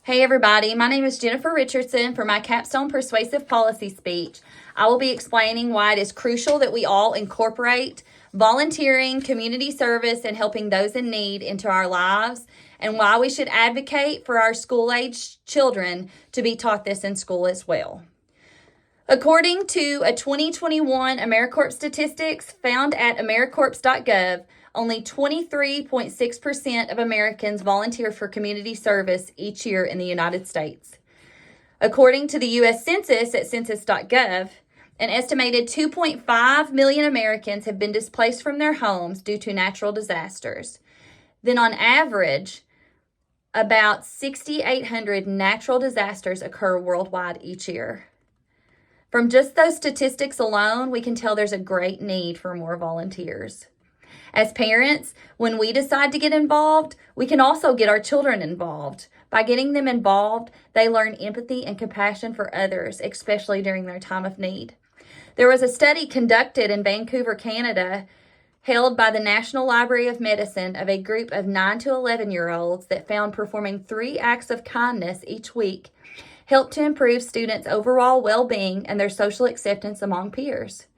Hey everybody, my name is Jennifer Richardson. For my Capstone Persuasive Policy speech, I will be explaining why it is crucial that we all incorporate volunteering, community service, and helping those in need into our lives, and why we should advocate for our school-age children to be taught this in school as well. According to a 2021 AmeriCorps statistics found at americorps.gov, only 23.6% of Americans volunteer for community service each year in the United States. According to the U.S. Census at census.gov, an estimated 2.5 million Americans have been displaced from their homes due to natural disasters. Then on average, about 6,800 natural disasters occur worldwide each year. From just those statistics alone, we can tell there's a great need for more volunteers. As parents, when we decide to get involved, we can also get our children involved. By getting them involved, they learn empathy and compassion for others, especially during their time of need. There was a study conducted in Vancouver, Canada, held by the National Library of Medicine of a group of 9 to 11-year-olds that found performing 3 acts of kindness each week helped to improve students' overall well-being and their social acceptance among peers.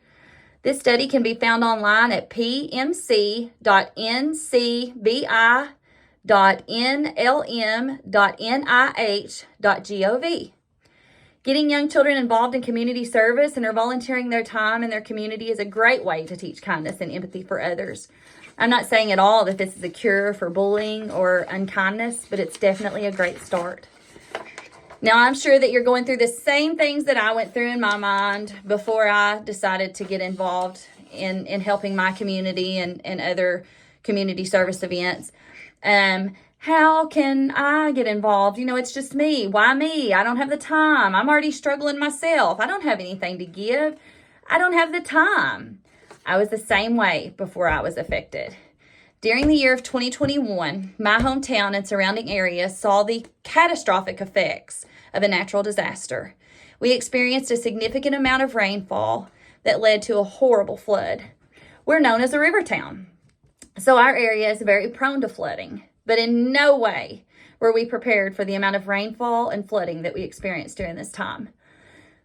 This study can be found online at pmc.ncbi.nlm.nih.gov. Getting young children involved in community service and are volunteering their time in their community is a great way to teach kindness and empathy for others. I'm not saying at all that this is a cure for bullying or unkindness, but it's definitely a great start. Now, I'm sure that you're going through the same things that I went through in my mind before I decided to get involved in helping my community and other community service events. How can I get involved? It's just me. Why me? I don't have the time. I'm already struggling myself. I don't have anything to give. I don't have the time. I was the same way before I was affected. During the year of 2021, my hometown and surrounding area saw the catastrophic effects of a natural disaster. We experienced a significant amount of rainfall that led to a horrible flood. We're known as a river town, so our area is very prone to flooding, but in no way were we prepared for the amount of rainfall and flooding that we experienced during this time.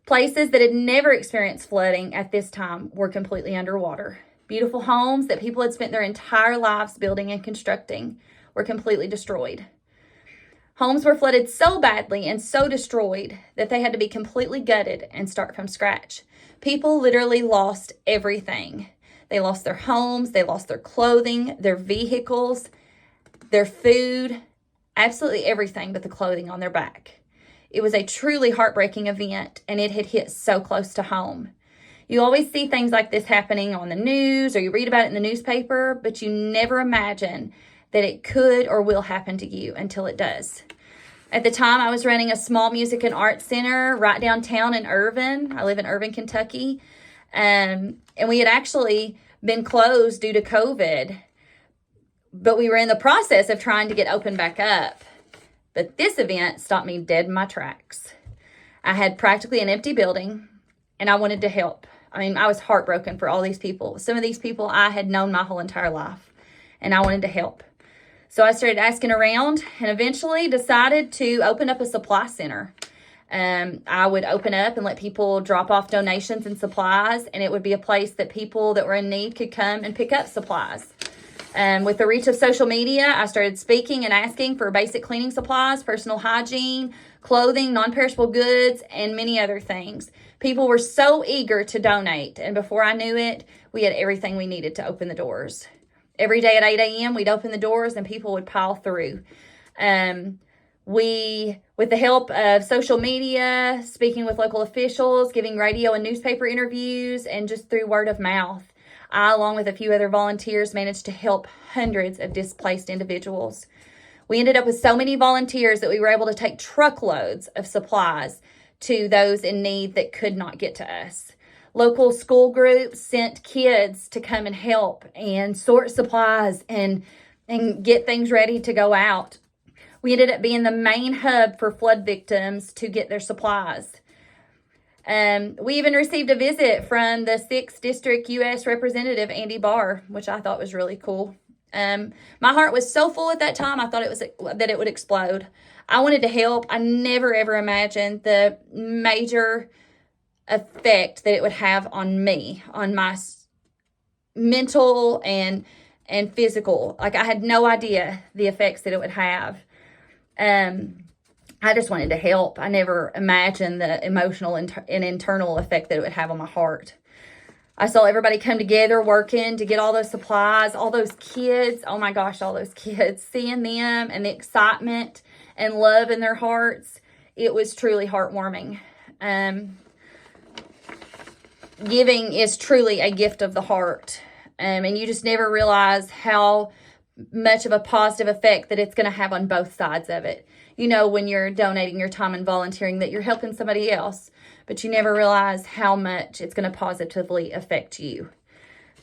Places that had never experienced flooding at this time were completely underwater. Beautiful homes that people had spent their entire lives building and constructing were completely destroyed. Homes were flooded so badly and so destroyed that they had to be completely gutted and start from scratch. People literally lost everything. They lost their homes, they lost their clothing, their vehicles, their food, absolutely everything but the clothing on their back. It was a truly heartbreaking event, and it had hit so close to home. You always see things like this happening on the news or you read about it in the newspaper, but you never imagine that it could or will happen to you until it does. At the time, I was running a small music and arts center right downtown in Irvin. I live in Irvin, Kentucky. And we had actually been closed due to COVID, but we were in the process of trying to get open back up. But this event stopped me dead in my tracks. I had practically an empty building, and I wanted to help. I was heartbroken for all these people. Some of these people I had known my whole entire life, and I wanted to help. So I started asking around and eventually decided to open up a supply center. I would open up and let people drop off donations and supplies, and it would be a place that people that were in need could come and pick up supplies. With the reach of social media, I started speaking and asking for basic cleaning supplies, personal hygiene, clothing, non-perishable goods, and many other things. People were so eager to donate, and before I knew it, we had everything we needed to open the doors. Every day at 8 a.m., we'd open the doors and people would pile through. With the help of social media, speaking with local officials, giving radio and newspaper interviews, and just through word of mouth, I, along with a few other volunteers, managed to help hundreds of displaced individuals. We ended up with so many volunteers that we were able to take truckloads of supplies to those in need that could not get to us. Local school groups sent kids to come and help and sort supplies and get things ready to go out. We ended up being the main hub for flood victims to get their supplies. We even received a visit from the 6th District U.S. Representative, Andy Barr, which I thought was really cool. My heart was so full at that time, I thought that it would explode. I wanted to help. I never ever imagined the major effect that it would have on me, on my mental and physical. Like, I had no idea the effects that it would have. I just wanted to help. I never imagined the emotional and internal effect that it would have on my heart. I saw everybody come together working to get all those supplies, all those kids. Oh my gosh, all those kids, seeing them and the excitement and love in their hearts. It was truly heartwarming. Giving is truly a gift of the heart. And you just never realize how much of a positive effect that it's going to have on both sides of it. You know, when you're donating your time and volunteering, that you're helping somebody else, but you never realize how much it's going to positively affect you.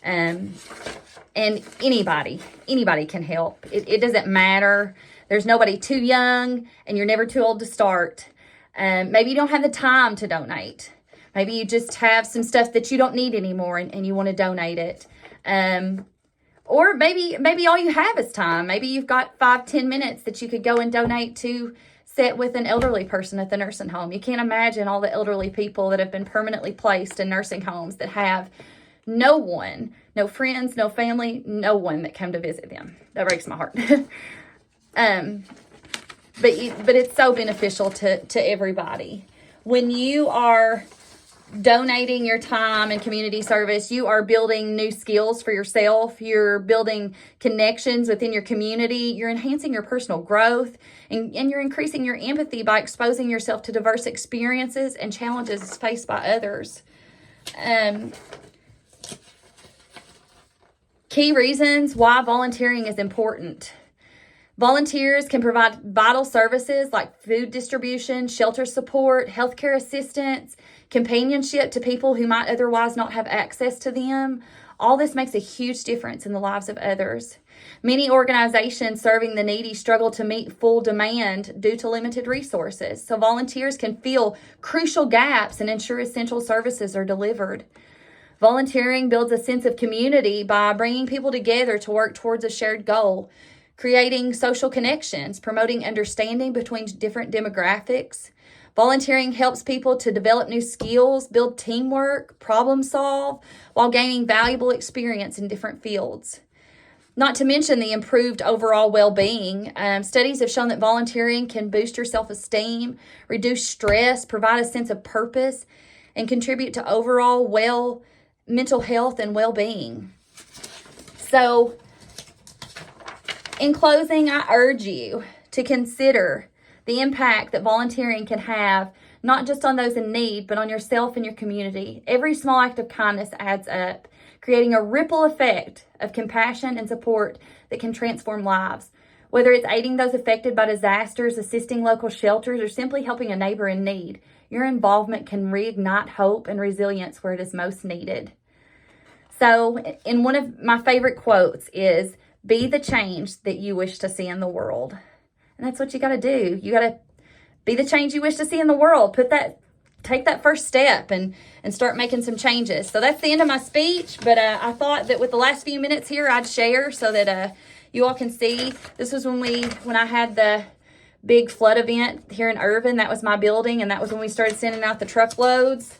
And anybody can help. It doesn't matter. There's nobody too young, and you're never too old to start. Maybe you don't have the time to donate. Maybe you just have some stuff that you don't need anymore, and you want to donate it. Or maybe all you have is time. Maybe you've got 5-10 minutes that you could go and donate to sit with an elderly person at the nursing home. You can't imagine all the elderly people that have been permanently placed in nursing homes that have no one, no friends, no family, no one that come to visit them. That breaks my heart. But it's so beneficial to everybody. When you are donating your time and community service, you are building new skills for yourself. You're building connections within your community. You're enhancing your personal growth, and you're increasing your empathy by exposing yourself to diverse experiences and challenges faced by others. Key reasons why volunteering is important. Volunteers can provide vital services like food distribution, shelter support, healthcare assistance, companionship to people who might otherwise not have access to them. All this makes a huge difference in the lives of others. Many organizations serving the needy struggle to meet full demand due to limited resources, so volunteers can fill crucial gaps and ensure essential services are delivered. Volunteering builds a sense of community by bringing people together to work towards a shared goal, creating social connections, promoting understanding between different demographics. Volunteering helps people to develop new skills, build teamwork, problem solve, while gaining valuable experience in different fields. Not to mention the improved overall well-being. Studies have shown that volunteering can boost your self-esteem, reduce stress, provide a sense of purpose, and contribute to overall mental health and well-being. So, in closing, I urge you to consider the impact that volunteering can have, not just on those in need, but on yourself and your community. Every small act of kindness adds up, creating a ripple effect of compassion and support that can transform lives. Whether it's aiding those affected by disasters, assisting local shelters, or simply helping a neighbor in need, your involvement can reignite hope and resilience where it is most needed. So, in one of my favorite quotes is, "Be the change that you wish to see in the world." And that's what you got to do. You got to be the change you wish to see in the world. Take that first step and start making some changes. So that's the end of my speech. But I thought that with the last few minutes here, I'd share so that you all can see. This was when I had the big flood event here in Irvin. That was my building, and that was when we started sending out the truckloads.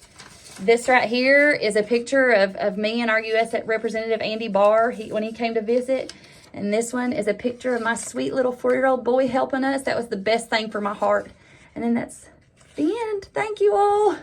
This right here is a picture of me and our U.S. Representative Andy Barr when he came to visit. And this one is a picture of my sweet little 4-year-old boy helping us. That was the best thing for my heart. And then that's the end. Thank you all.